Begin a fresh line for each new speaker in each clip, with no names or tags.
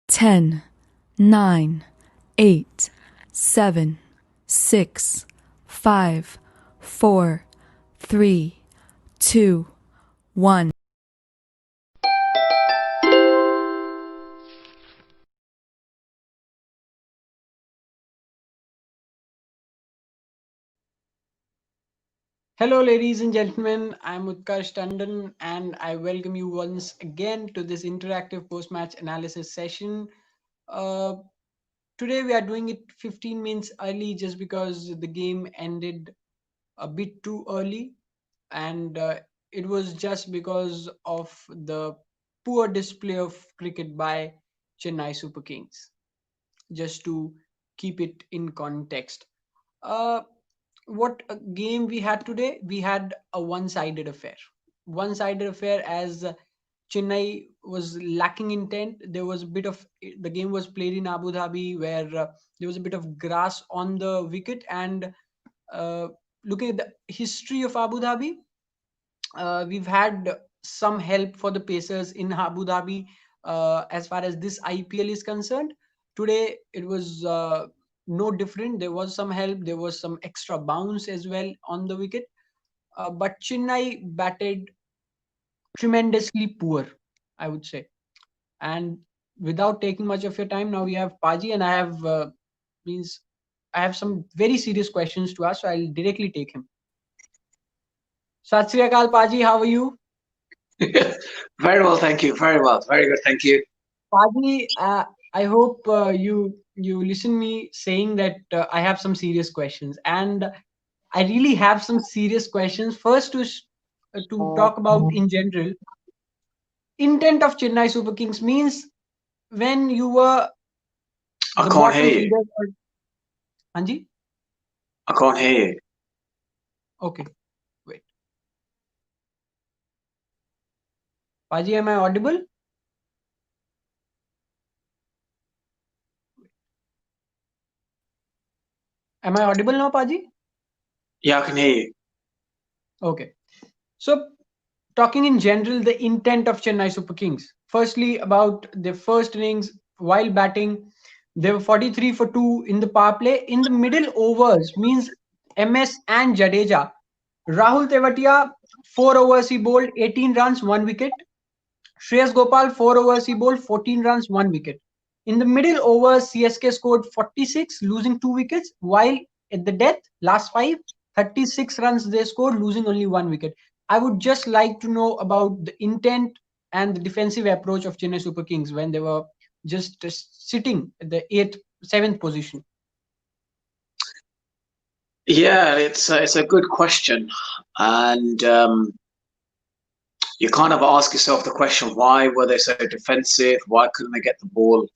10, 9, 8, 7, 6, 5, 4, 3, 2, 1.
Hello, ladies and gentlemen. I'm Utkarsh Tandon, and I welcome you once again to this interactive post-match analysis session. Uh, Today, we are doing it 15 minutes early just because the game ended a bit too early, and it was just because of the poor display of cricket by Chennai Super Kings. Just to keep it in context. Uh, what a game we had today? We had a one-sided affair. One-sided affair as Chennai was lacking intent. There was a bit of the game was played in Abu Dhabi where there was a bit of grass on the wicket. And uh, looking at the history of Abu Dhabi, we've had some help for the Pacers in Abu Dhabi as far as this IPL is concerned. Today it was no different. There was some help. There was some extra bounce as well on the wicket. But Chennai batted tremendously poor, I would say. And without taking much of your time, now we have Paji, and I have means I have some very serious questions to ask, so I'll directly take him. Sat Sri Akal, Paji, how are you?
Very well, thank you. Very well. Very good, thank you.
Paji, I hope you listen me saying that I have some serious questions, and I really have some serious questions. First, to talk about in general, intent of Chennai Super Kings means when you were
I
the
can't
bottom
hear you.
feeder. Anji,
I can't hear you.
okay, wait. Paji, am I audible? Am I audible now, Paji?
Yeah, I can hear you.
Okay. So, talking in general, the intent of Chennai Super Kings. Firstly, about the first innings while batting, they were 43 for 2 in the power play. In the middle overs, means MS and Jadeja. Rahul Tewatia, 4 overs he bowled, 18 runs, 1 wicket. Shreyas Gopal, 4 overs he bowled, 14 runs, 1 wicket. In the middle overs, CSK scored 46, losing 2 wickets, while at the death, last 5, 36 runs they scored, losing only 1 wicket. I would just like to know about the intent and the defensive approach of Chennai Super Kings when they were just sitting at the 8th, 7th position.
Yeah, it's a good question, and you kind of ask yourself the question: why were they so defensive? Why couldn't they get the ball,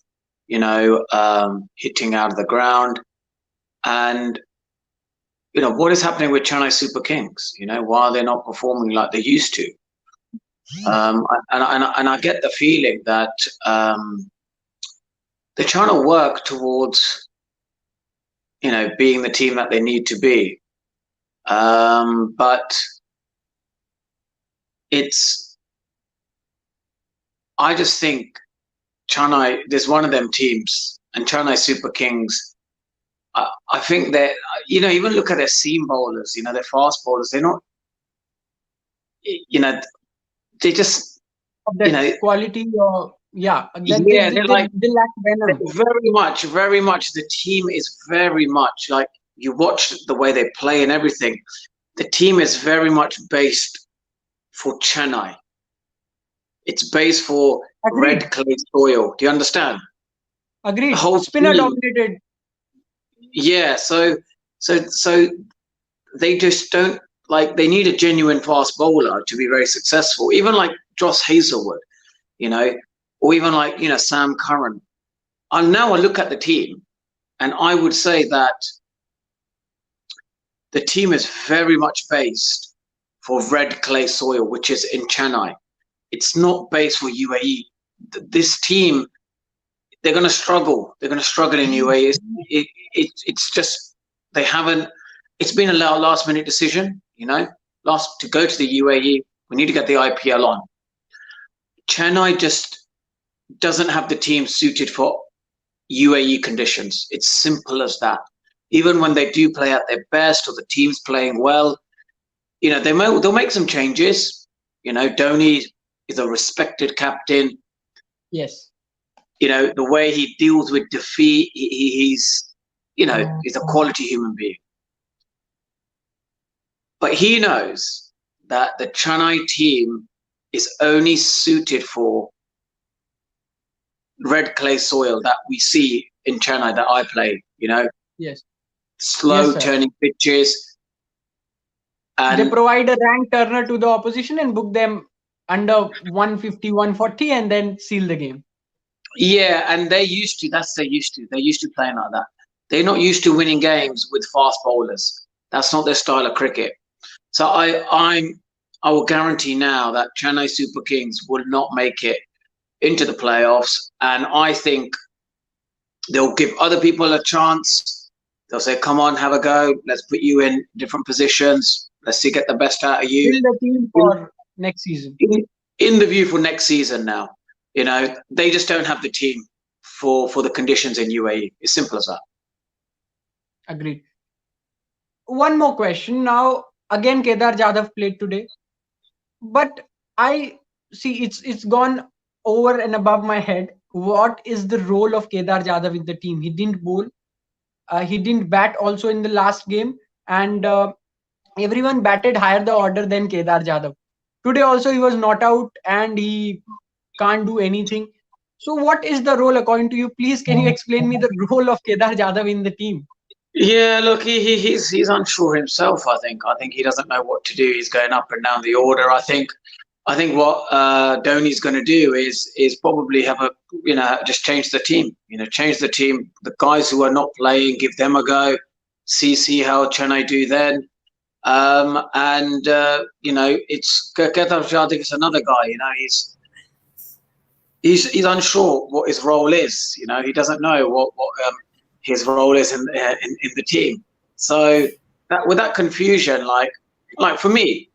hitting out of the ground? And what is happening with Chennai Super Kings? Why are they not performing like they used to? And I get the feeling that they're trying to work towards being the team that they need to be. But I just think Chennai, there's one of them teams, and Chennai Super Kings, I think that, even look at their seam bowlers, their fast bowlers, they're not, they just,
Of that quality, or yeah,
yeah, they're like,
they lack venom.
very much, the team is very much like, you watch the way they play and everything, the team is very much based for Chennai. It's based for
Agreed.
red clay soil. Do you understand?
Agreed.
The whole
Spinner
team.
dominated.
Yeah. So they just don't, like, they need a genuine fast bowler to be very successful. Even like Josh Hazelwood, or even like Sam Curran. And now I look at the team, and I would say that the team is very much based for red clay soil, which is in Chennai. It's not based for UAE. This team, they're going to struggle. They're going to struggle in UAE. It's just, they haven't. It's been a last minute decision. To go to the UAE. We need to get the IPL on. Chennai just doesn't have the team suited for UAE conditions. It's simple as that. Even when they do play at their best or the team's playing well, they'll make some changes. Dhoni is a respected captain.
Yes.
The way he deals with defeat, he's a quality human being. But he knows that the Chennai team is only suited for red clay soil that we see in Chennai that I play,
Yes.
slow
Yes,
turning pitches. And
they provide a rank turner to the opposition and book them under 150, 140 and then seal the game.
yeah, and they're used to playing like that. They're not used to winning games with fast bowlers. That's not their style of cricket. So I will guarantee now that Chennai Super Kings will not make it into the playoffs, and I think they'll give other people a chance. They'll say, "Come on, have a go. Let's put you in different positions. Let's see, get the best out of you."
Build the team for next season.
In the view for next season now, they just don't have the team for the conditions in UAE. It's simple as that.
Agreed. One more question. Now, again, Kedar Jadhav played today, but I see it's gone over and above my head. What is the role of Kedar Jadhav in the team? He didn't bowl. He didn't bat also in the last game, and everyone batted higher the order than Kedar Jadhav. Today also he was not out and he can't do anything. So what is the role according to you? Please, can you explain me the role of Kedar Jadhav in the team?
Yeah, look, he's unsure himself. I think he doesn't know what to do. He's going up and down the order. I think what Dhoni's going to do is probably have just change the team. Change the team. The guys who are not playing, give them a go. See how Chennai do then. It's Kedar Jadhav is another guy. He's unsure what his role is. He doesn't know what his role is in the team. So with that confusion, like for me,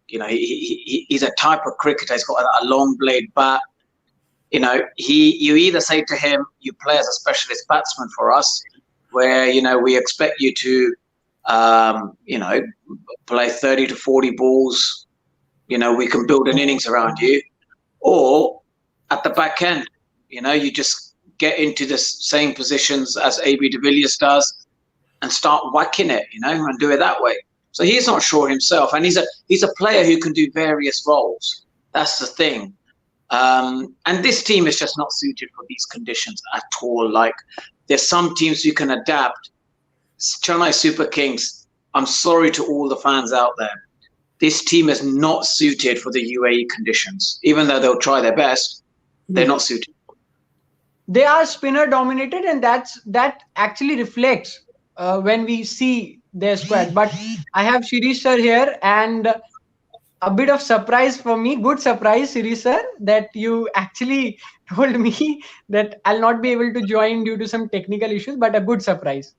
he's a type of cricketer. He's got a long blade bat. You either say to him, you play as a specialist batsman for us, where we expect you to play 30 to 40 balls. We can build an innings around you, or at the back end, you just get into the same positions as AB de Villiers does and start whacking it, and do it that way. So he's not sure himself, and he's a player who can do various roles. That's the thing. And this team is just not suited for these conditions at all. Like, there's some teams who can adapt. Chennai Super Kings, I'm sorry to all the fans out there. This team is not suited for the UAE conditions. Even though they'll try their best, they're not suited.
They are spinner dominated, and that actually reflects when we see their squad. But I have Shirish sir here, and a bit of surprise for me, good surprise, Shirish sir, that you actually told me that I'll not be able to join due to some technical issues, but a good surprise.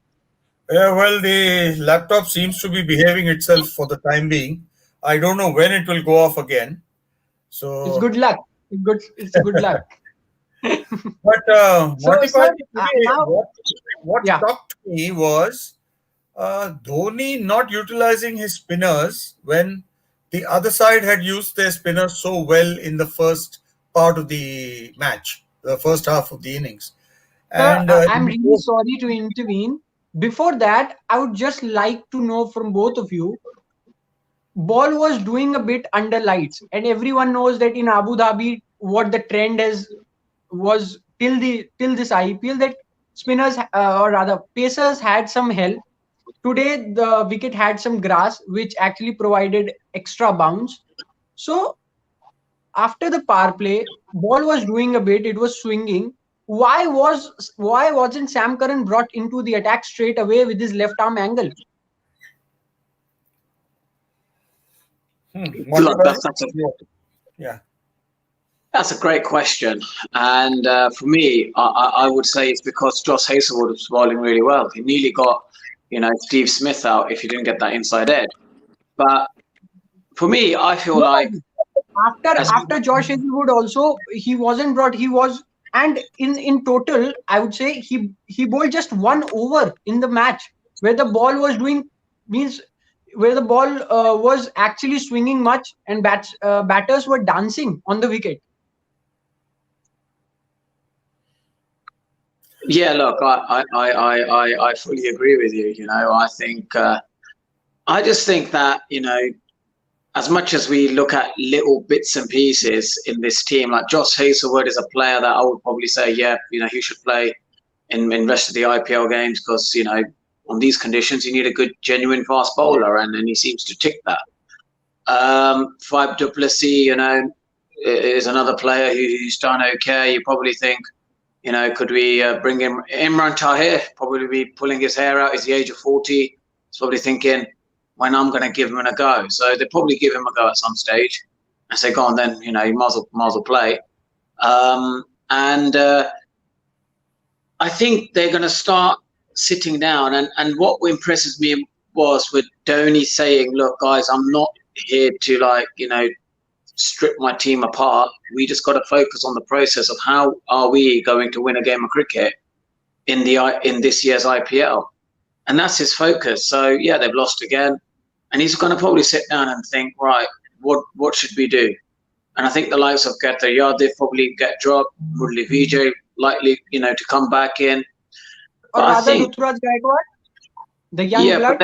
Yeah, well, the laptop seems to be behaving itself for the time being. I don't know when it will go off again. So
It's good luck. It's good luck.
But Monty
sir,
Panesar, what
yeah.
shocked me was Dhoni not utilizing his spinners when the other side had used their spinners so well in the first part of the match, the first half of the innings.
Sir,
And
I'm really sorry to intervene. Before that, I would just like to know from both of you, ball was doing a bit under lights, and everyone knows that in Abu Dhabi, what the trend was till this IPL, that spinners or rather pacers had some help. Today the wicket had some grass which actually provided extra bounce. So after the power play, ball was doing a bit, it was swinging. Why wasn't Sam Curran brought into the attack straight away with his left arm angle?
Monty Panesar? Yeah.
That's a great question. And for me, I would say it's because Josh Hazelwood was bowling really well. He nearly got, Steve Smith out if he didn't get that inside edge. But for me, I feel like
after Josh Hazelwood also, he wasn't brought. He was, and in total, I would say he bowled just 1 over in the match where the ball was doing means where the ball was actually swinging much and batters were dancing on the wicket.
Yeah, look, I fully agree with you. I think I just think that as much as we look at little bits and pieces in this team, like Josh Hazelwood is a player that I would probably say, yeah, he should play in rest of the IPL games because on these conditions you need a good, genuine fast bowler, and he seems to tick that. Fab du Plessis, is another player who's done okay. You probably think, could we bring him? Imran Tahir probably be pulling his hair out. He's the age of 40. He's probably thinking, when I'm going to give him a go. So they'll probably give him a go at some stage and say, go on then, you might as well play. And I think they're going to start sitting down. And what impresses me was with Dhoni saying, look, guys, I'm not here to strip my team apart. We just got to focus on the process of how are we going to win a game of cricket in this year's IPL. And that's his focus. So, yeah, they've lost again. And he's going to probably sit down and think, right, what should we do? And I think the likes of Keter Yadav probably get dropped. Murli Vijay likely, to come back in.
Or rather, Ruturaj Gaikwad, the young blood.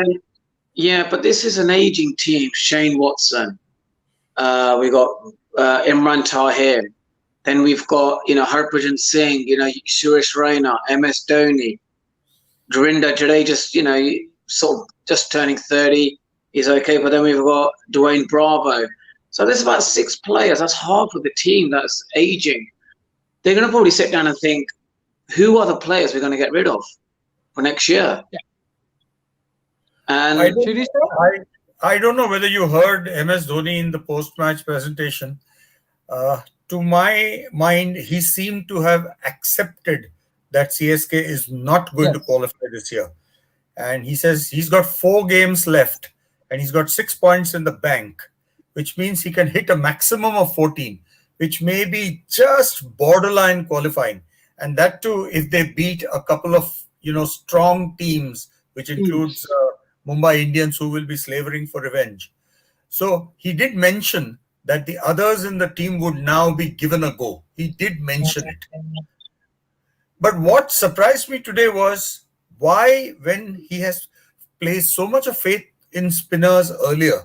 But this is an aging team. Shane Watson. We got Imran Tahir. Then we've got, Harbhajan Singh, Suresh Raina, MS Dhoni. Dharinder Jadeja, sort of just turning 30. He's okay, but then we've got Dwayne Bravo. So there's about 6 players. That's half of the team that's aging. They're going to probably sit down and think, who are the players we're going to get rid of for next year?
Yeah.
And
I don't know whether you heard MS Dhoni in the post-match presentation. To my mind, he seemed to have accepted that CSK is not going to qualify this year. And he says he's got 4 games left and he's got 6 points in the bank, which means he can hit a maximum of 14, which may be just borderline qualifying. And that too, if they beat a couple of, strong teams, which includes Mumbai Indians, who will be slavering for revenge. So he did mention that the others in the team would now be given a go. He did mention it. But what surprised me today was why, when he has placed so much of faith in spinners earlier,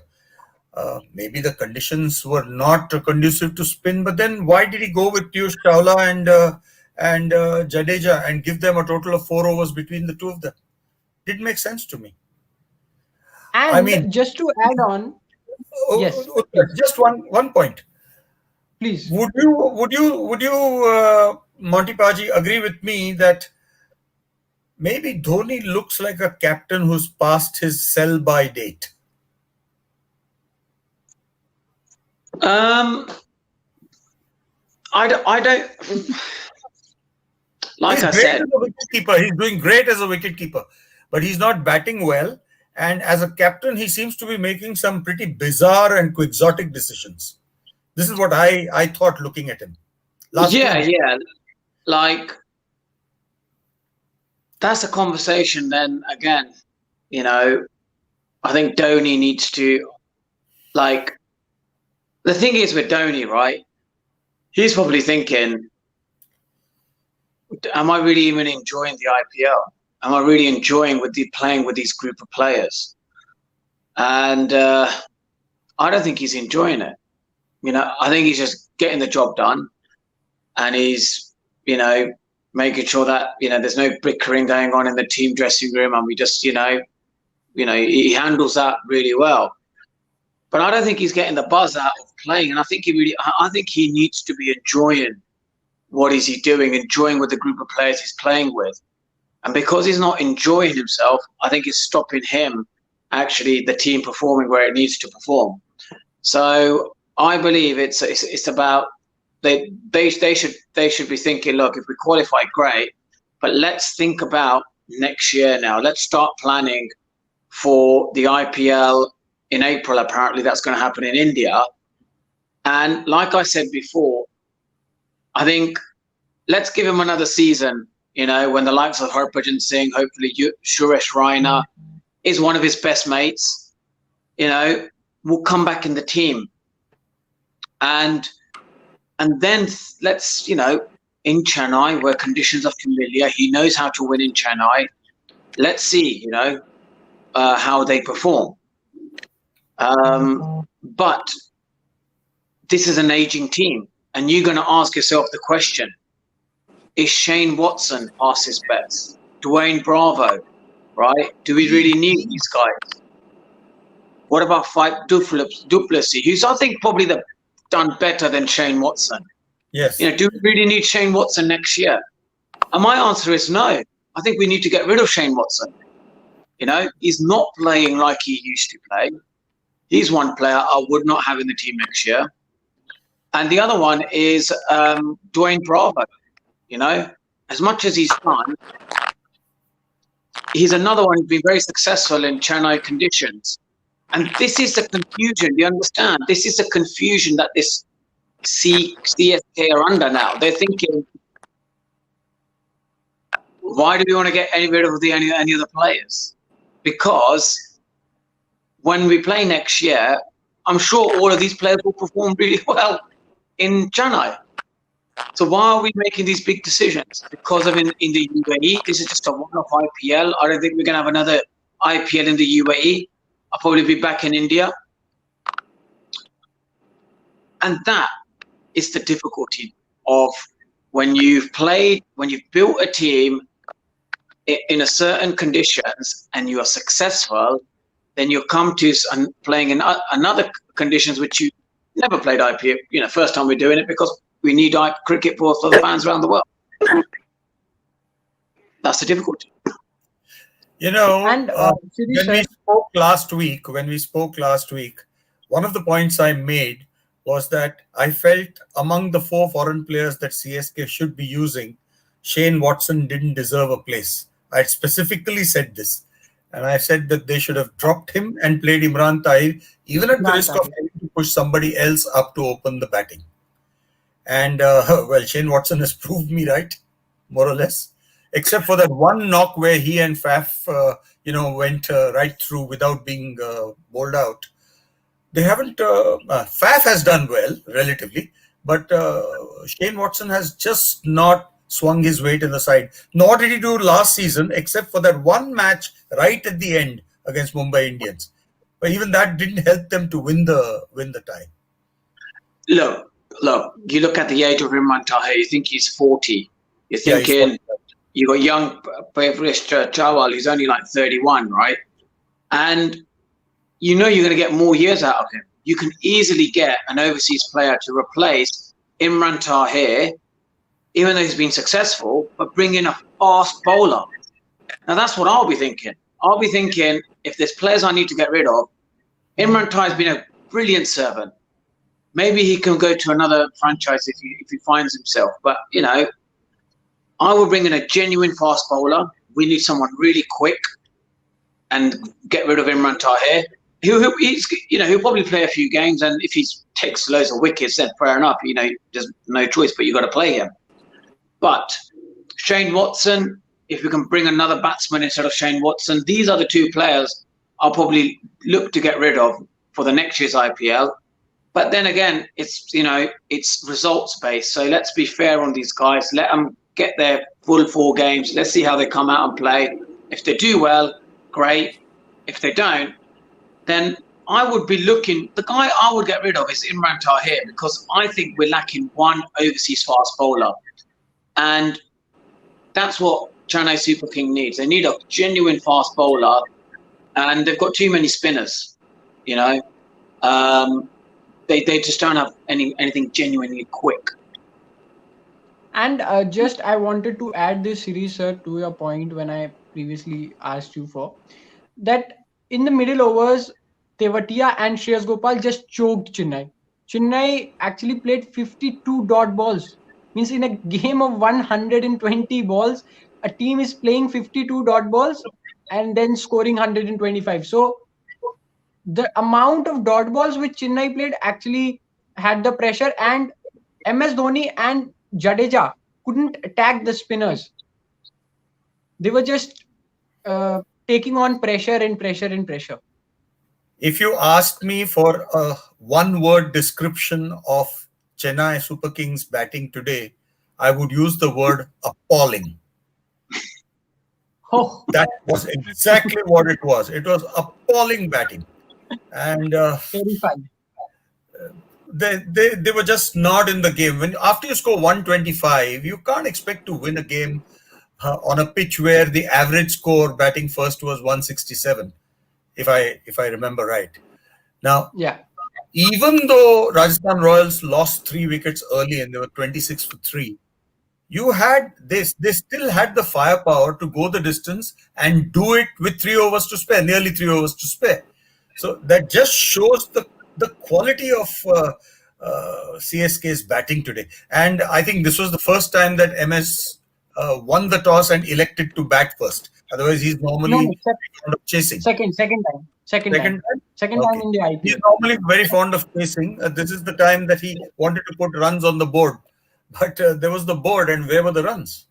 maybe the conditions were not conducive to spin, but then why did he go with Piyush Chawla and Jadeja and give them a total of 4 overs between the two of them? Didn't make sense to me.
And just to add on, yes,
just one point,
please.
Would you, Monty Paji, agree with me that maybe Dhoni looks like a captain who's passed his sell-by date?
I don't. Like I said,
he's doing great as a wicketkeeper, but he's not batting well. And as a captain, he seems to be making some pretty bizarre and quixotic decisions. This is what I thought looking at him.
Like, that's a conversation then again. I think Dhoni needs to, the thing is with Dhoni, right? He's probably thinking, am I really even enjoying the IPL? Am I really enjoying playing with these group of players? And I don't think he's enjoying it. I think he's just getting the job done, and he's, making sure that there's no bickering going on in the team dressing room, and we just, he handles that really well. But I don't think he's getting the buzz out of playing, and I think he needs to be enjoying what is he doing, enjoying with the group of players he's playing with. And because he's not enjoying himself, I think it's stopping him, actually, the team performing where it needs to perform. So I believe it's about they should be thinking, look, if we qualify, great, but let's think about next year now. Let's start planning for the IPL in April. Apparently, that's going to happen in India, And like I said before, I think let's give him another season. When the likes of Harbhajan Singh, hopefully Suresh Raina is one of his best mates, will come back in the team. And then let's, in Chennai, where conditions are familiar, he knows how to win in Chennai. Let's see, how they perform. But this is an aging team, and you're going to ask yourself the question, is Shane Watson past his best? Dwayne Bravo, right? Do we really need these guys? What about Fife Duplessis, who's I think probably done better than Shane Watson?
Yes.
Do we really need Shane Watson next year? And my answer is no. I think we need to get rid of Shane Watson. He's not playing like he used to play. He's one player I would not have in the team next year. And the other one is Dwayne Bravo. As much as he's done, he's another one who's been very successful in Chennai conditions. And this is the confusion. You understand? This is the confusion that this CSK are under now. They're thinking, why do we want to get rid of any other players? Because when we play next year, I'm sure all of these players will perform really well in Chennai. So why are we making these big decisions? Because of in the UAE, this is just a one-off IPL. I don't think we're going to have another IPL in the UAE. I'll probably be back in India. And that is the difficulty of when you've built a team in a certain conditions and you are successful, then you come to playing in another conditions which you never played IPL. First time we're doing it because we need cricket for the fans around the world. That's the difficulty.
And
Shirish,
when we spoke last week, one of the points I made was that I felt among the 4 foreign players that CSK should be using, Shane Watson didn't deserve a place. I specifically said this. And I said that they should have dropped him and played Imran Tahir, even at the risk of having to push somebody else up to open the batting. And, Shane Watson has proved me right, more or less. Except for that one knock where he and Faf, went right through without being bowled out. They haven't. Faf has done well, relatively, but Shane Watson has just not swung his weight in the side. Nor did he do last season, except for that one match right at the end against Mumbai Indians. But even that didn't help them to win the tie.
Look. You look at the age of Imran Tahir. You think he's 40. You're thinking. You got young Pavrish Chawal, who's only like 31, right? And you're going to get more years out of him. You can easily get an overseas player to replace Imran Tahir, even though he's been successful, but bring in a fast bowler. Now, that's what I'll be thinking. I'll be thinking, if there's players I need to get rid of, Imran Tahir's been a brilliant servant. Maybe he can go to another franchise if he finds himself. But, I will bring in a genuine fast bowler. We need someone really quick and get rid of Imran Tahir. He'll probably play a few games, and if he takes loads of wickets, then fair enough. There's no choice, but you've got to play him. But Shane Watson, if we can bring another batsman instead of Shane Watson, these are the 2 players I'll probably look to get rid of for the next year's IPL. But then again, it's results based. So let's be fair on these guys. Let them get their full 4 games. Let's see how they come out and play. If they do well, great. If they don't, then I would be looking. The guy I would get rid of is Imran Tahir, because I think we're lacking one overseas fast bowler. And that's what Chennai Super King needs. They need a genuine fast bowler, and they've got too many spinners. They just don't have anything genuinely quick.
And I wanted to add this, Shirish sir, to your point when I previously asked you for that in the middle overs, Tewatia and Shreyas Gopal just choked Chennai. Chennai actually played 52 dot balls. Means in a game of 120 balls, a team is playing 52 dot balls and then scoring 125. So the amount of dot balls which Chennai played actually had the pressure, and MS Dhoni and Jadeja couldn't attack the spinners. They were just taking on pressure and pressure and pressure.
If you ask me for a one-word description of Chennai Super Kings batting today, I would use the word appalling.
Oh,
That was exactly what it was. It was appalling batting. And
terrifying.
they were just not in the game. When after you score 125, you can't expect to win a game on a pitch where the average score batting first was 167, if I remember right. Now,
Yeah.
even though Rajasthan Royals lost 3 wickets early and they were 26 for 3, you had this, they still had the firepower to go the distance and do it with 3 overs to spare, nearly 3 overs to spare. So that just shows the quality of CSK's batting today. And I think this was the first time that MS won the toss and elected to bat first. Otherwise, he's
No,
normally fond of chasing.
second time. Second
Second
time.
time?
Second time
Okay.
in the
He's
IPL.
normally very fond of chasing. This is the time that he wanted to put runs on the board. But there was the board, and where were the runs?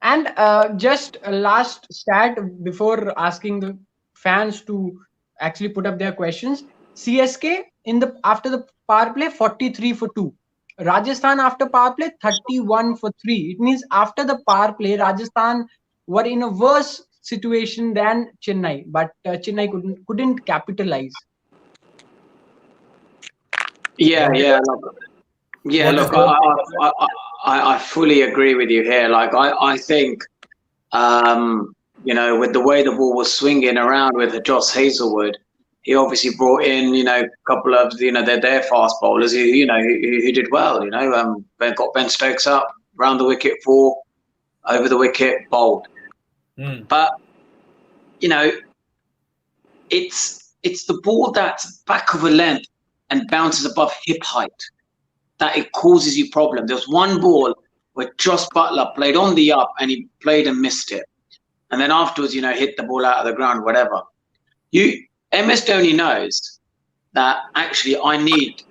And just a last stat before asking the fans to actually put up their questions. CSK in the after the power play 43 for 2. Rajasthan after power play 31 for 3. It means after the power play, Rajasthan were in a worse situation than Chennai, but Chennai couldn't capitalize.
Yeah,
What,
yeah, look, yeah.
what is
Look,
your
I fully agree with you here. Like, I think, with the way the ball was swinging around with Josh Hazelwood, he obviously brought in, a couple of, their fast bowlers who did well. Got Ben Stokes up, round the wicket, 4, over the wicket, bowled. But it's the ball that's back of a length and bounces above hip height that it causes you problem. There was one ball where Josh Butler played on the up and he played and missed it, and then afterwards, hit the ball out of the ground, whatever. MS Dhoni knows that actually I need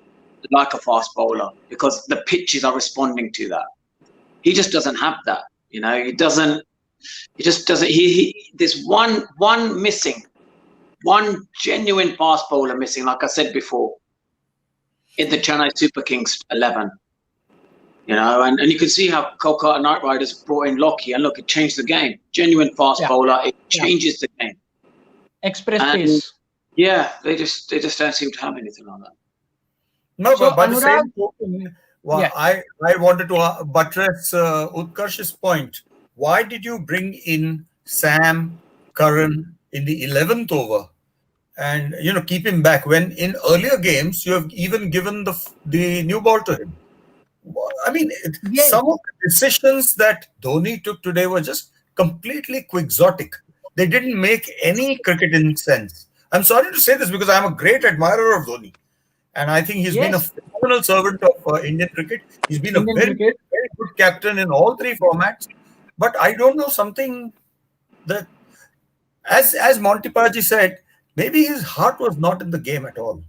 like a fast bowler because the pitches are responding to that. He just doesn't have that. He doesn't. He just doesn't. There's one missing, one genuine fast bowler missing. Like I said before, in the Chennai Super Kings 11. And you can see how Kolkata Knight Riders brought in Lockie, and look, it changed the game. Genuine fast bowler, it changes the game.
Express pace.
Yeah, they just don't seem to have anything like that.
No,
So,
but by the
Anurag,
same token, I wanted to buttress Utkarsh's point. Why did you bring in Sam Curran in the 11th over and keep him back when in earlier games you have even given the new ball to him? I mean,
Yes.
some of the decisions that Dhoni took today were just completely quixotic. They didn't make any cricketing sense. I'm sorry to say this because I'm a great admirer of Dhoni. And I think he's been a phenomenal servant of Indian cricket. He's been a very, very good captain in all 3 formats. But I don't know, something that, as Monty Panesar said, maybe his heart was not in the game at all.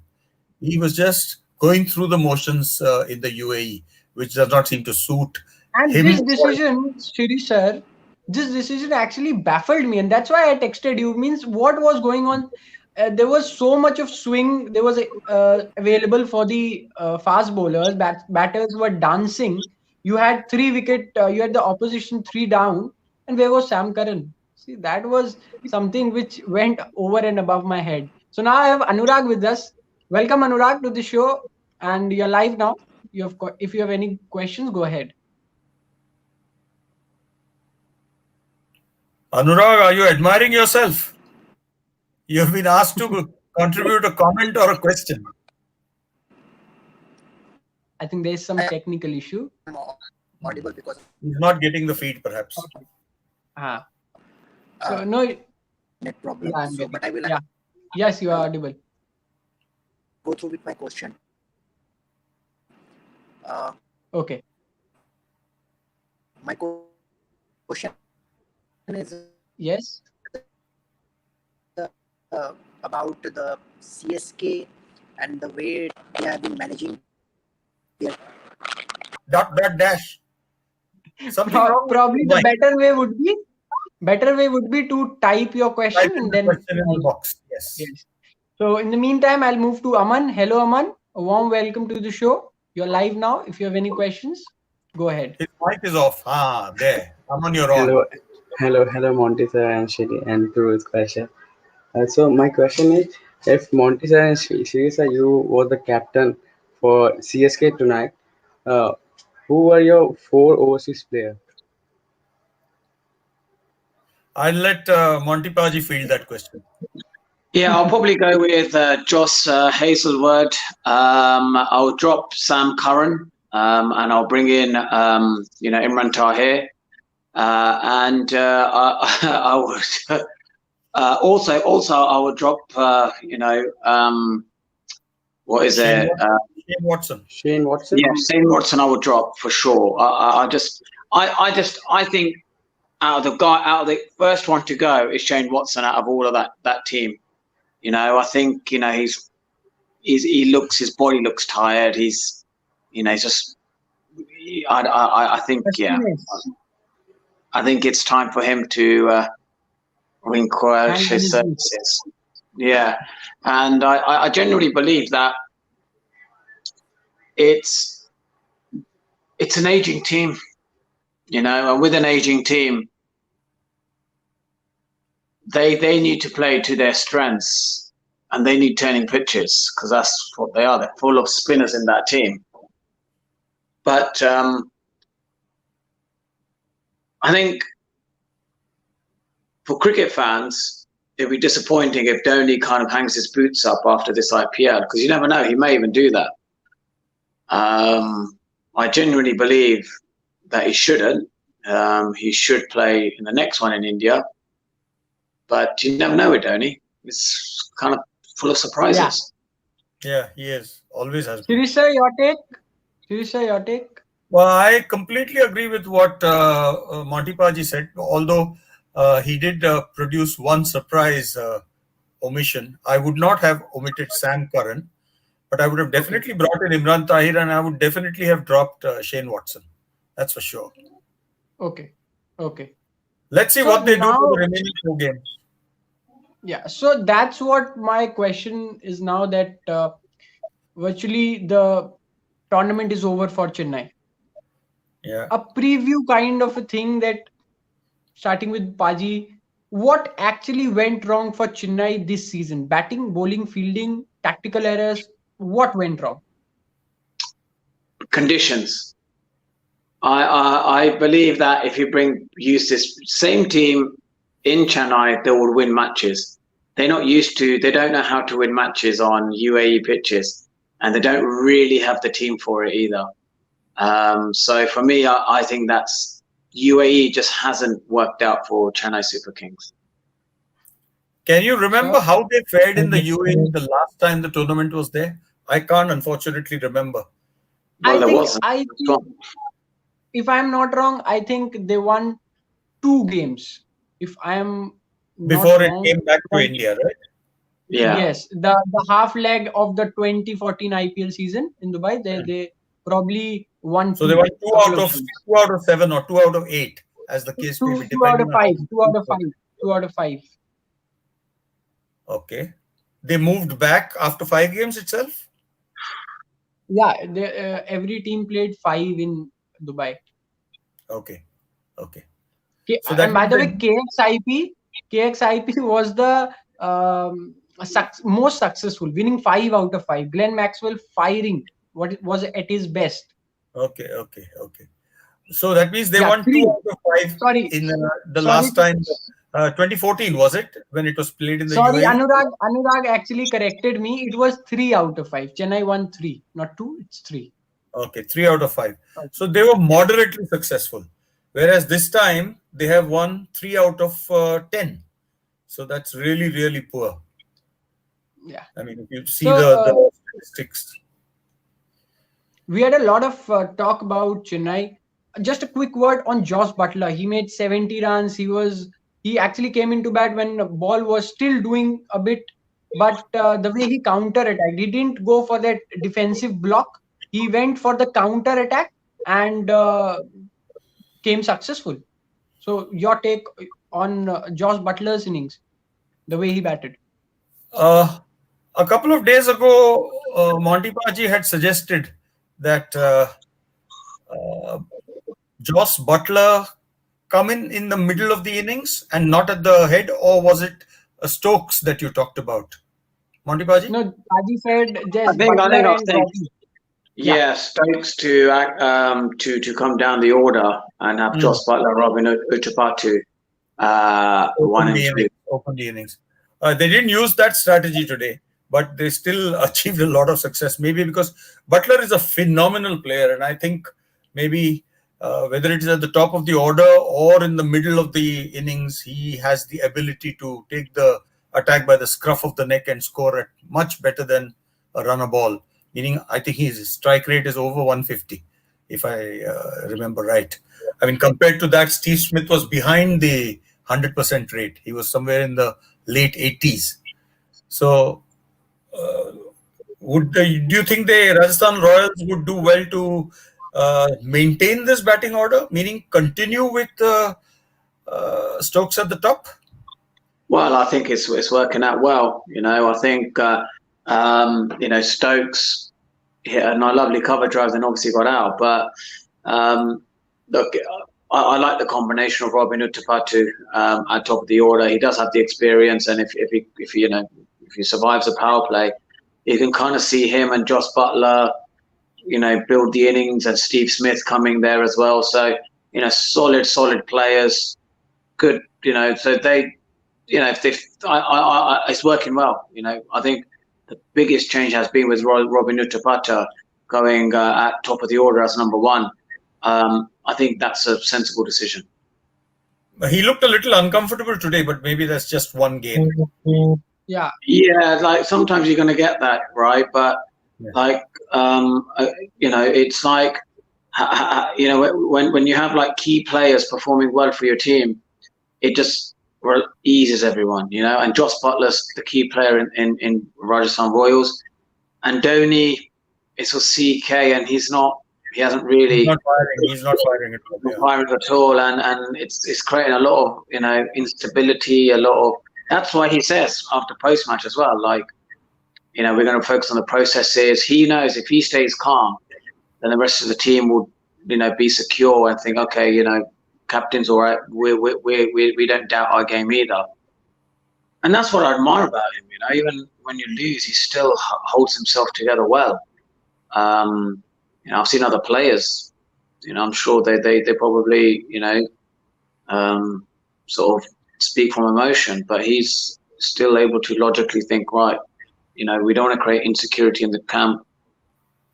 He was just going through the motions in the UAE, which does not seem to suit
and
him.
this decision, Shirish sir, this decision actually baffled me, and that's why I texted you. Means what was going on? There was so much of swing. There was available for the fast bowlers. Batters were dancing. You had 3 wicket. You had the opposition 3 down, and where was Sam Curran? See, that was something which went over and above my head. So now I have Anurag with us. Welcome, Anurag, to the show, and you're live now. If you have any questions, go ahead.
Anurag, are you admiring yourself? You've been asked to contribute a comment or a question.
I think there's some technical issue.
Audible because
he's not getting the feed, perhaps.
Okay. So no
net problem.
Yeah,
so, but I will
yes, you are audible.
Go through with my question.
Okay.
My question is
yes
about the CSK and the way they have been managing their
Dash. Something wrong with
Probably
the
the
mic.
better way would be to type your question
Type in
and
the
then
question in the box. Yes.
yes. So in the meantime, I'll move to Aman. Hello, Aman. A warm welcome to the show. You're live now. If you have any questions, go ahead.
His mic is off. There. Aman, you're on.
Hello, Monty sir and Shiri and to Utkarsh. So my question is, if Monty sir and Shiri sir, you were the captain for CSK tonight, uh, who were your four overseas players?
I'll let Monty Paji field that question.
Yeah, I'll probably go with Joss Hazelwood. I'll drop Sam Curran, and I'll bring in Imran Tahir, and I would also I would drop what is
Shane
it?
Watson.
Shane Watson.
Yeah, Shane Watson I would drop for sure. I think out of the first one to go is Shane Watson out of all of that team. I think his body looks tired. He's just I think I think it's time for him to relinquish his services. Yeah, and I genuinely believe that it's an aging team, and with an aging team, they need to play to their strengths, and they need turning pitches because that's what they are. They're full of spinners in that team. But I think for cricket fans, it'd be disappointing if Dhoni kind of hangs his boots up after this IPL because you never know, he may even do that. I genuinely believe that he shouldn't. He should play in the next one in India. But you never know with Dhoni. It's kind of full of surprises.
Yeah, he is. Always has been.
Shirish sir, your take?
Well, I completely agree with what Monty Paji said. Although he did produce one surprise omission. I would not have omitted Sam Curran, but I would have definitely brought in Imran Tahir, and I would definitely have dropped Shane Watson. That's for sure.
Okay.
Let's see what they do for the remaining 4 games.
Yeah, so that's what my question is now that virtually the tournament is over for Chennai.
Yeah.
A preview kind of a thing that starting with Paji, what actually went wrong for Chennai this season? Batting, bowling, fielding, tactical errors, what went wrong?
Conditions. I believe that if you use this same team in Chennai, they will win matches. They don't know how to win matches on UAE pitches, and they don't really have the team for it either. So for me, I think that's UAE just hasn't worked out for Chennai Super Kings.
Can you remember how they fared in the UAE the last time the tournament was there? I can't unfortunately remember.
Well,
I think, if I'm not wrong, I think they won 2 games. If I am
before it came back to India, right?
Yeah.
Yes, the half leg of the 2014 IPL season in Dubai, they probably won.
So they won 2 out of 7 or 2 out of 8, as the case may be.
2 out of 5. 2 out of 5. 2 out of 5.
Okay. They moved back after 5 games itself?
Yeah, every team played 5 in Dubai.
Okay.
So and by the way, KXIP was the most successful, winning 5 out of 5. Glenn Maxwell firing what was at his best.
Okay. So that means they won 2 out of 5 in the last time. 2014 was it when it was played in the UAE?
Anurag actually corrected me. It was 3 out of 5. Chennai won 3, not 2. It's 3.
Okay, 3 out of 5. So they were moderately successful, whereas this time they have won 3 out of 10. So that's really, really poor.
Yeah.
I mean, if you see the statistics.
We had a lot of talk about Chennai. Just a quick word on Josh Butler. He made 70 runs. He actually came into bat when the ball was still doing a bit but the way he counter attacked, he didn't go for that defensive block. He went for the counter attack and came successful. So your take on Josh Butler's innings, the way he batted?
Uh, a couple of days ago, Monty Paji had suggested that Joss Butler come in the middle of the innings and not at the head, or was it Stokes that you talked about, Monty Paji?
No, Paji said
I
just
think I
Butler
think I was
and
thinking,
Robbie. Yeah.
yeah, Stokes to to come down the order and have
Hmm.
Joss Butler, Robin Utapatu, one
Open
and
the
two.
innings. Open the innings. They didn't use that strategy today, but they still achieved a lot of success. Maybe because Butler is a phenomenal player, and I think maybe whether it is at the top of the order or in the middle of the innings, he has the ability to take the attack by the scruff of the neck and score at much better than a runner ball. Meaning, I think his strike rate is over 150, if I remember right. I mean, compared to that, Steve Smith was behind the 100% rate. He was somewhere in the late 80s. So, do you think the Rajasthan Royals would do well to maintain this batting order, meaning continue with Stokes at the top?
Well, I think it's working out well. I think Stokes hit a lovely cover drive, then obviously got out. But look, I like the combination of Robin Utapatu at top of the order. He does have the experience, and if he survives a power play, you can kind of see him and Joss Butler, build the innings, and Steve Smith coming there as well. So solid players, good. So they, if they, it's working well. I think the biggest change has been with Robin Utapata going at top of the order as number one. I think that's a sensible decision.
He looked a little uncomfortable today, but maybe that's just one game.
Yeah.
Yeah, like sometimes you're going to get that, right? But like, it's like, when you have like key players performing well for your team, it just eases everyone, And Joss Butler's the key player in Rajasthan Royals, and Dhoni is for CK, and he hasn't really.
He's not firing at all.
Firing at all, and it's creating a lot of instability, a lot of. That's why he says after post match as well, like, we're going to focus on the processes. He knows if he stays calm, then the rest of the team will, be secure and think, okay, captain's all right. We don't doubt our game either. And that's what I admire about him. Even when you lose, he still holds himself together well. I've seen other players. I'm sure they probably sort of speak from emotion, but he's still able to logically think, right, we don't want to create insecurity in the camp.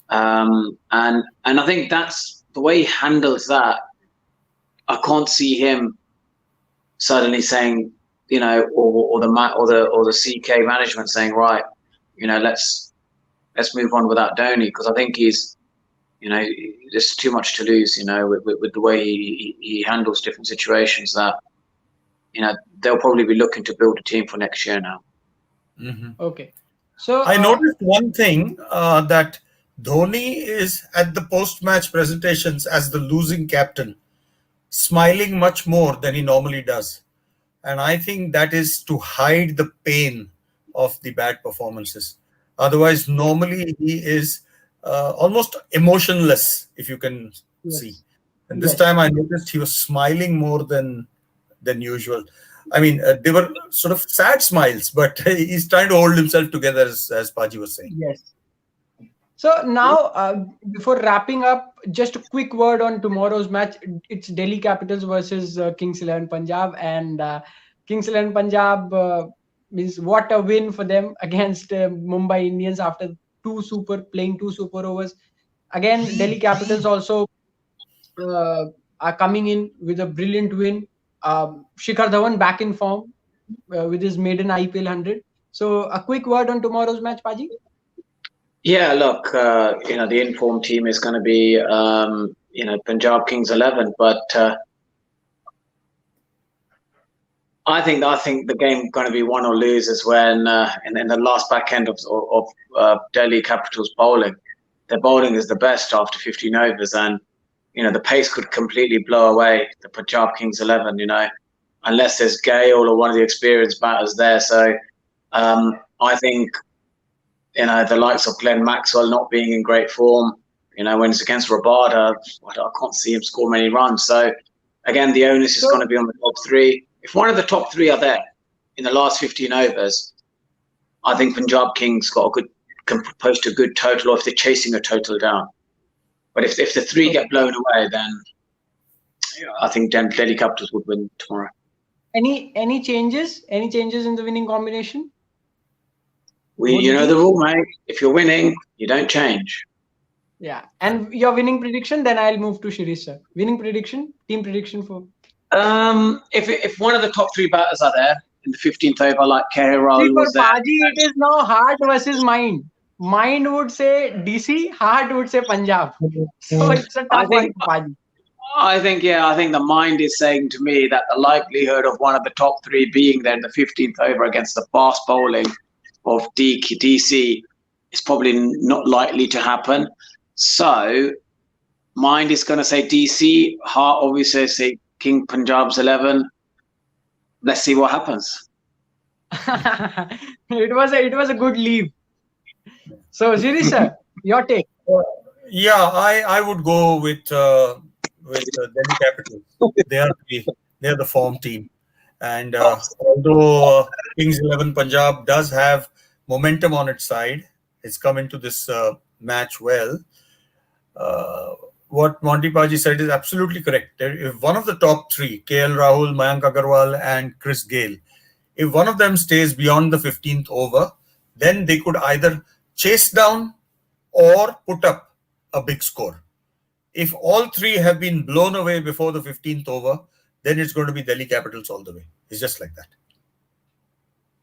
And I think that's the way he handles that. I can't see him suddenly saying, or the CK management saying, right, let's move on without Dhoni, because I think he's, there's too much to lose, with the way he handles different situations, that, they'll probably be looking to build a team for next year now.
Mm-hmm.
Okay. So
I noticed one thing, that Dhoni is at the post-match presentations as the losing captain, smiling much more than he normally does. And I think that is to hide the pain of the bad performances. Otherwise, normally he is almost emotionless, if you can see. And this time I noticed he was smiling more than usual. I mean, they were sort of sad smiles, but he's trying to hold himself together, as Paji was saying.
Yes. So now, before wrapping up, just a quick word on tomorrow's match. It's Delhi Capitals versus Kings 11 Punjab, and Kings 11 Punjab means what a win for them against Mumbai Indians after playing two super overs. Again, Delhi Capitals also are coming in with a brilliant win. Shikhar Dhawan back in form with his maiden IPL 100. So a quick word on tomorrow's match, Paji.
Yeah, look, the informed team is going to be, Punjab Kings 11, but I think the game going to be won or lose is when in the last back end of Delhi Capitals bowling. Their bowling is the best after 15 overs, and the pace could completely blow away the Punjab Kings 11. Unless there's Gale or one of the experienced batters there. So I think the likes of Glenn Maxwell not being in great form. When it's against Rabada, I can't see him score many runs. So again, the onus is going to be on the top three. If one of the top three are there in the last 15 overs, I think Punjab Kings can post a good total, or if they're chasing a total down. But if the three get blown away, then I think Delhi Capitals would win tomorrow.
Any changes? Any changes in the winning combination?
You know the rule, mate. If you're winning, you don't change.
Yeah. And your winning prediction, then I'll move to Shirish sir. Winning prediction, team prediction for.
If one of the top three batters are there in the 15th over, like KL was there.
For Paji, it is now heart versus mind. Mind would say DC, heart would say Punjab. So it's a tough one for Paji.
I think the mind is saying to me that the likelihood of one of the top three being there in the 15th over against the fast bowling of DC is probably not likely to happen. So mind is going to say DC, heart obviously say King Punjab's 11. Let's see what happens.
It was a good leave. So Shirish sir, your take.
Yeah, I would go with Delhi Capitals. They are the form team, and although Kings 11 Punjab does have momentum on its side, it's come into this match well. What Monty Paji said is absolutely correct. If one of the top three, KL Rahul, Mayank Agarwal, and Chris Gale, if one of them stays beyond the 15th over, then they could either chase down or put up a big score. If all three have been blown away before the 15th over, then it's going to be Delhi Capitals all the way. It's just like that.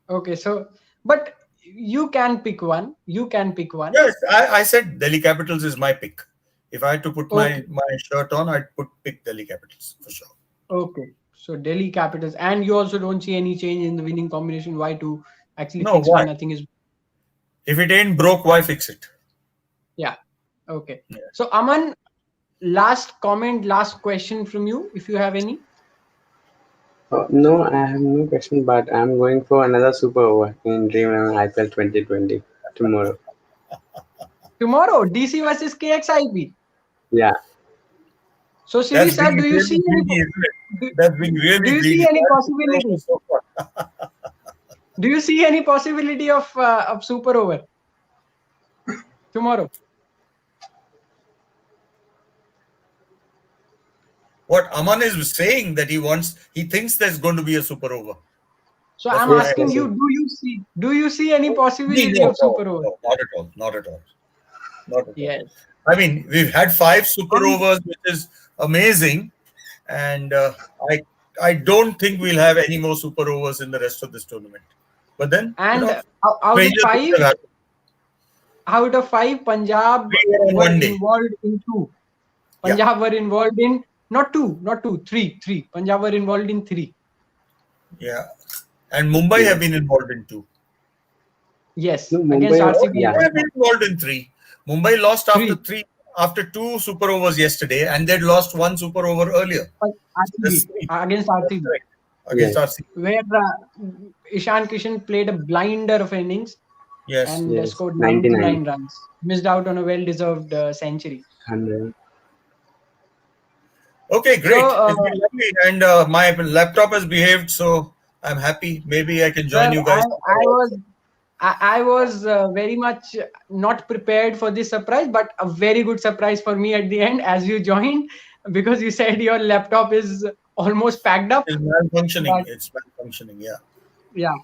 Okay, so but you can pick one.
Yes, I said Delhi Capitals is my pick. If I had to put my shirt on, I'd pick Delhi Capitals for sure.
Okay, so Delhi Capitals, and you also don't see any change in the winning combination. Why to actually
No,
fix
why?
when nothing is.
If it ain't broke, why fix it?
Yeah. Okay. Yeah. So Aman, last question from you, if you have any.
No, I have no question, but I'm going for another super over in Dream 11 IPL 2020 tomorrow.
Tomorrow, DC versus KXIP.
Yeah.
So Shirish sir, do you see any possibility? Do you see any possibility of super over tomorrow?
What Aman is saying that he thinks there's going to be a super over.
So I'm asking you, do you see any possibility of super over?
No, not at all.
Yes.
I mean, we've had 5 super overs, which is amazing, and I don't think we'll have any more super overs in the rest of this tournament. But then,
out of 5, Punjab were involved in 2. Punjab were involved in not two, 3. Punjab were involved in 3.
Yeah, and Mumbai have been involved in 2.
Yes, against RCB.
They have been involved in 3. Mumbai lost after 2 super overs yesterday, and they'd lost 1 super over earlier.
Against RCB.
Against RCB.
Where Ishan Kishan played a blinder of innings.
Yes.
And scored 99 runs. Missed out on a well-deserved century.
100.
Okay, great. It's been lovely, and my laptop has behaved, so I'm happy. Maybe I can join you guys.
I was very much not prepared for this surprise, but a very good surprise for me at the end as you joined, because you said your laptop is almost packed up.
It's malfunctioning. It's malfunctioning, yeah.
Yeah.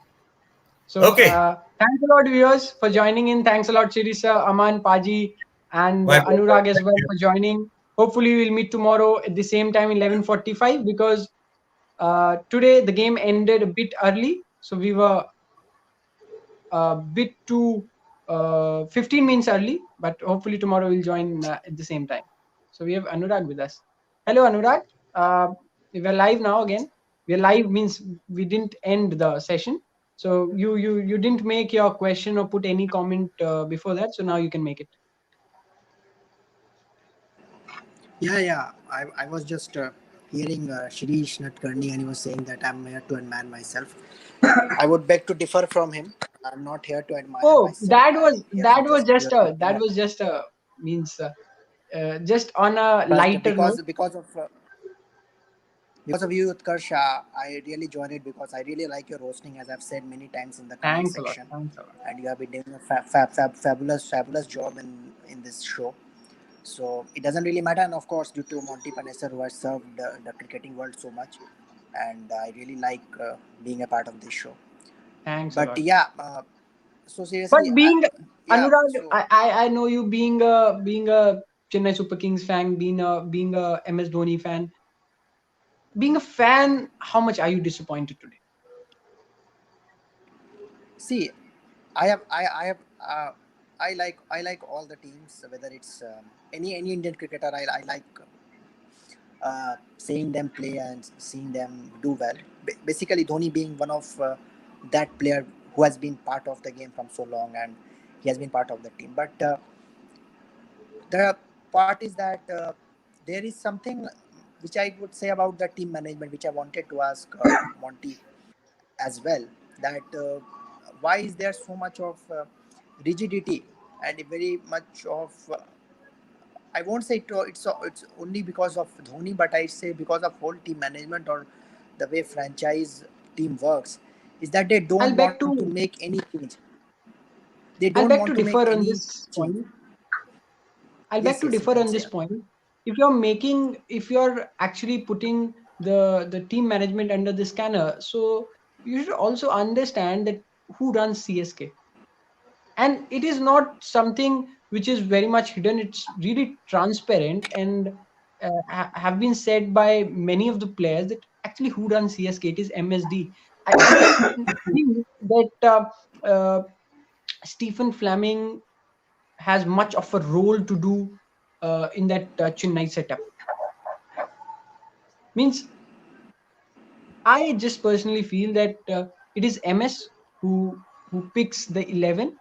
So, thanks a lot, viewers, for joining in. Thanks a lot, Shirish, Aman, Paji, and Anurag as well for joining. Hopefully, we'll meet tomorrow at the same time, 11:45, because today the game ended a bit early. So, we were a bit too 15 minutes early, but hopefully tomorrow we'll join at the same time. So, we have Anurag with us. Hello, Anurag. We're live now again. we're live means we didn't end the session. So you didn't make your question or put any comment before that. So now you can make it.
Yeah. I was just hearing Shirish Nadkarni, and he was saying that I'm here to admire myself. I would beg to differ from him. I'm not here to admire
Oh,
myself. I'm here to just pure
that was just a means just on a
but
lighter note.
because of you, Utkarsh, I really joined it because I really like your hosting, as I've said many times in the comment
Thanks a lot.
section,
Thanks a lot.
and you have been doing a fabulous job in this show. So it doesn't really matter, and of course, due to Monty Panesar, who has served the cricketing world so much, and I really like being a part of this show.
Thanks a
But
lot.
yeah, so
But
seriously,
being
yeah.
Anurag,
So
I know you being a Chennai Super Kings fan, being a MS Dhoni fan, being a fan. How much are you disappointed today?
see, I have I like all the teams, whether it's any Indian cricketer. I like seeing them play and seeing them do well. Basically, Dhoni being one of that player who has been part of the game from so long, and he has been part of the team. But the part is that there is something which I would say about the team management, which I wanted to ask Monty as well. That why is there so much of rigidity and very much of I won't say it's only because of Dhoni, but I say because of whole team management or the way franchise team works, is that they
I'll
don't
beg
want
to
to make any change. They
I'll
don't
beg
want
to
to make
differ on
any
this
change.
point. I'll beg
Yes,
to
yes, you
differ
can
on
say.
this point. If you're actually putting the team management under the scanner, so you should also understand that who runs CSK. And it is not something which is very much hidden. It's really transparent, and have been said by many of the players that actually who runs CSK, it is MSD. I don't think that Stephen Fleming has much of a role to do in that Chennai setup. Means I just personally feel that it is MS who picks the 11,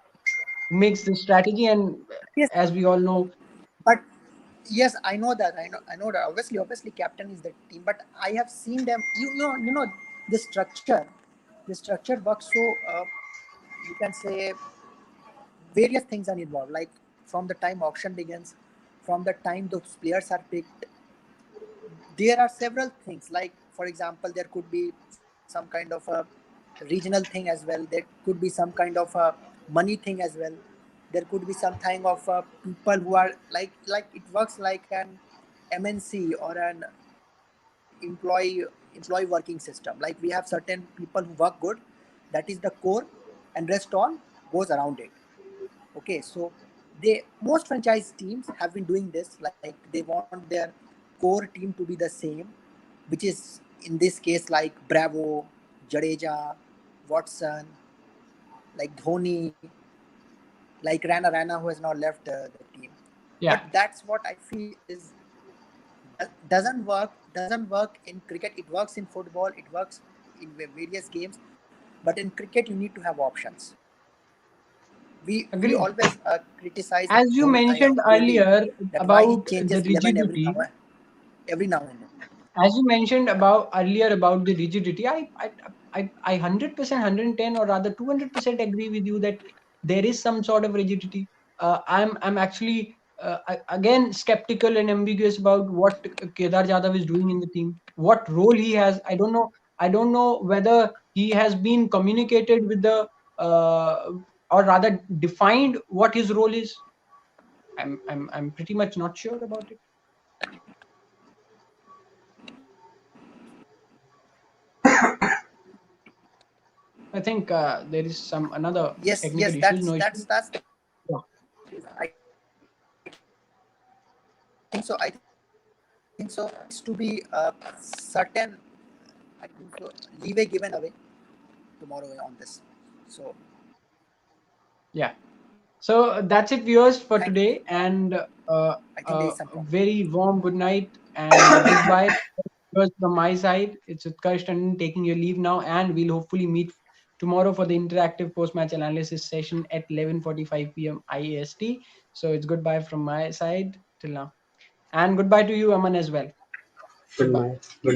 who makes the strategy, and
Yes,
as we all know,
but yes, I know that. I know that. Obviously, captain is the team. But I have seen them. You know, the structure. The structure works so. You can say various things are involved. Like from the time auction begins, from the time those players are picked, there are several things. Like for example, there could be some kind of a regional thing as well. There could be some kind of a money thing as well. There could be some kind of people who are like it works like an MNC or an employee working system. Like we have certain people who work good, that is the core, and rest all goes around it. Okay, so they most franchise teams have been doing this. Like they want their core team to be the same, which is in this case like Bravo, Jadeja, Watson, like Dhoni, like Rana who has now left the team.
yeah,
But that's what I feel is doesn't work in cricket. It works in football. It works in various games. But in cricket, you need to have options. We
agreed.
always criticize
As you mentioned
Kohli
earlier
that why he
about the
changes 11
rigidity,
every now and then.
as you mentioned about earlier about the rigidity, I 100%, 110, or rather 200% agree with you that there is some sort of rigidity. I'm actually again skeptical and ambiguous about what Kedar Jadhav is doing in the team, what role he has. I don't know whether he has been communicated with the uh, or rather defined what his role is. I'm pretty much not sure about it. I think there is some another
Yes,
technical
yes,
issues. No issue.
that's.
Yeah.
I think so. I think so. There needs to be certain. I think so. Leeway given away tomorrow on this. So
Yeah. So that's it, viewers, for
thank
today. And
I think there is some
a
problem.
very warm good night and goodbye. was from my side. It's Utkarsh Tandon taking your leave now, and we'll hopefully meet tomorrow for the interactive post-match analysis session at 11:45 p.m. IAST. So it's goodbye from my side till now, and goodbye to you, Aman, as well. Goodbye.
Goodbye. Goodbye.